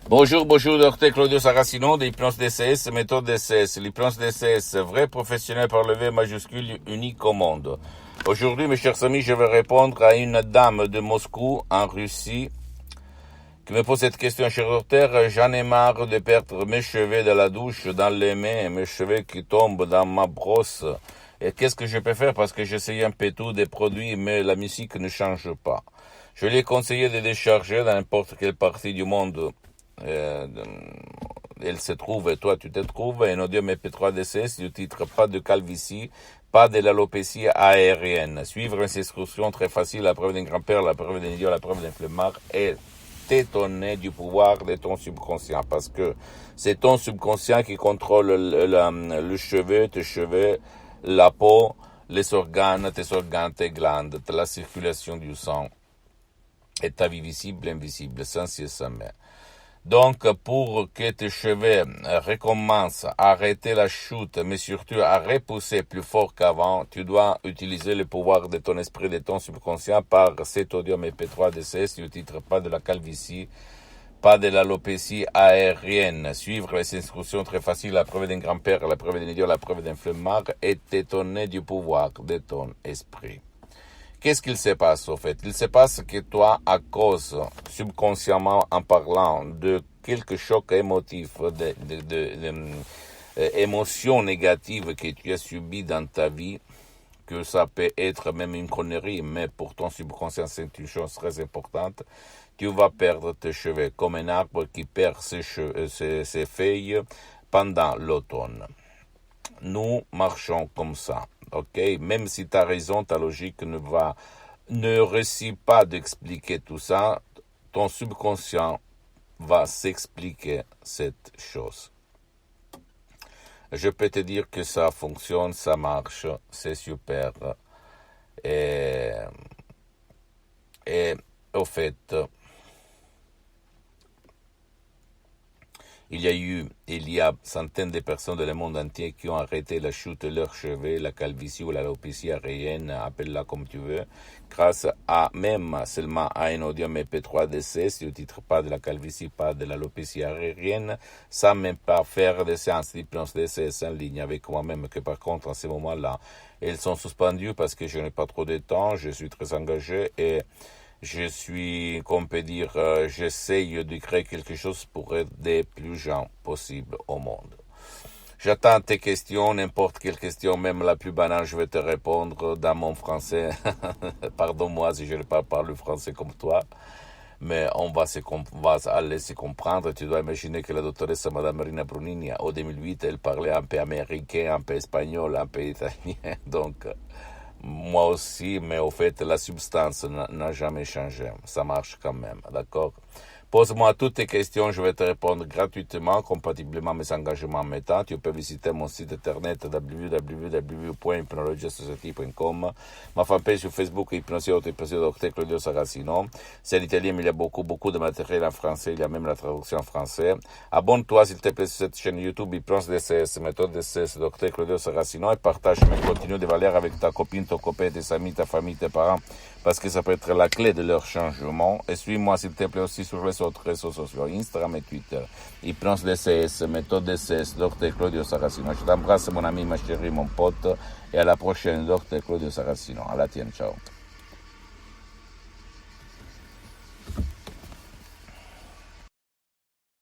Bonjour, docteur Claudio Saracino de l'hypnose DCS, méthode DCS. L'hypnose DCS, vrai professionnel par le V majuscule, unique au monde. Aujourd'hui, mes chers amis, je vais répondre à une dame de Moscou, en Russie, qui me pose cette question, cher docteur. J'en ai marre de perdre mes cheveux de la douche, dans les mains, mes cheveux qui tombent dans ma brosse. Et qu'est-ce que je peux faire parce que j'essaye un peu tout des produits, mais la musique ne change pas. Je lui ai conseillé de décharger dans n'importe quelle partie du monde. Elle se trouve, et toi tu te trouves, un audio MP3 DCS du titre pas de calvitie, pas de l'alopécie aérienne. Suivre une instruction très facile, la preuve d'un grand-père, la preuve d'un idiot, la preuve d'un flemmard, et t'étonner du pouvoir de ton subconscient, parce que c'est ton subconscient qui contrôle le cheveu, tes cheveux, la peau, les organes, tes glandes, la circulation du sang, et ta vie visible, invisible, sans et sans mais. Donc, pour que tes cheveux recommencent à arrêter la chute, mais surtout à repousser plus fort qu'avant, tu dois utiliser le pouvoir de ton esprit, de ton subconscient par cet audio MP3 DCS du titre pas de la calvitie, pas de l'alopécie aérienne. Suivre les instructions très faciles, la preuve d'un grand-père, la preuve d'un idiot, la preuve d'un flemmard, et t'étonner du pouvoir de ton esprit. Qu'est-ce qu'il se passe au fait? Il se passe que toi, à cause, subconsciemment en parlant, de quelque choc émotif, émotions négatives que tu as subies dans ta vie, que ça peut être même une connerie, mais pour ton subconscient c'est une chose très importante, tu vas perdre tes cheveux comme un arbre qui perd ses feuilles pendant l'automne. Nous marchons comme ça. Ok, même si ta raison, ta logique ne réussit pas d'expliquer tout ça, ton subconscient va s'expliquer cette chose. Je peux te dire que ça fonctionne, ça marche, c'est super. Et au fait, il y a centaines de personnes dans le monde entier qui ont arrêté la chute de leurs cheveux, la calvitie ou l'alopécie aérienne, appelle-la comme tu veux, grâce à même seulement à un audio MP3 DCS, du titre pas de la calvitie, pas de l'alopécie aérienne, sans même pas faire des séances d'hypnose DCS en ligne avec moi-même, que par contre, en ce moment-là, elles sont suspendues parce que je n'ai pas trop de temps, je suis très engagé et je suis, comme on peut dire, j'essaye de créer quelque chose pour aider plus gens possible au monde. J'attends tes questions, n'importe quelle question, même la plus banale, je vais te répondre dans mon français. Pardonne-moi si je ne parle pas le français comme toi, mais on va aller se comprendre. Tu dois imaginer que la doctoresse Madame Marina Brunini, en 2008, elle parlait un peu américain, un peu espagnol, un peu italien, donc... Moi aussi, mais au fait, la substance n'a jamais changé. Ça marche quand même, d'accord? Pose-moi toutes tes questions, je vais te répondre gratuitement, compatiblement à mes engagements en temps. Tu peux visiter mon site internet www.hypnologiasociety.com, ma fanpage sur Facebook, Hypnosio Dr Claudio Saracino. C'est l'italien, mais il y a beaucoup de matériel en français, il y a même la traduction en français. Abonne-toi, s'il te plaît, sur cette chaîne YouTube, Hypnose DCS, méthode DCS, Dr Claudio Saracino, et partage mes contenus de valeur avec ta copine, ton copain, tes amis, ta famille, tes parents, parce que ça peut être la clé de leur changement. Et suis-moi, s'il te plaît, aussi sur les autres réseaux sociaux, Instagram et Twitter. Hypnose DCS, méthode DCS, Dr Claudio Saracino. Je t'embrasse, mon ami, ma chérie, mon pote, et à la prochaine, Dr Claudio Saracino. À la tienne, ciao.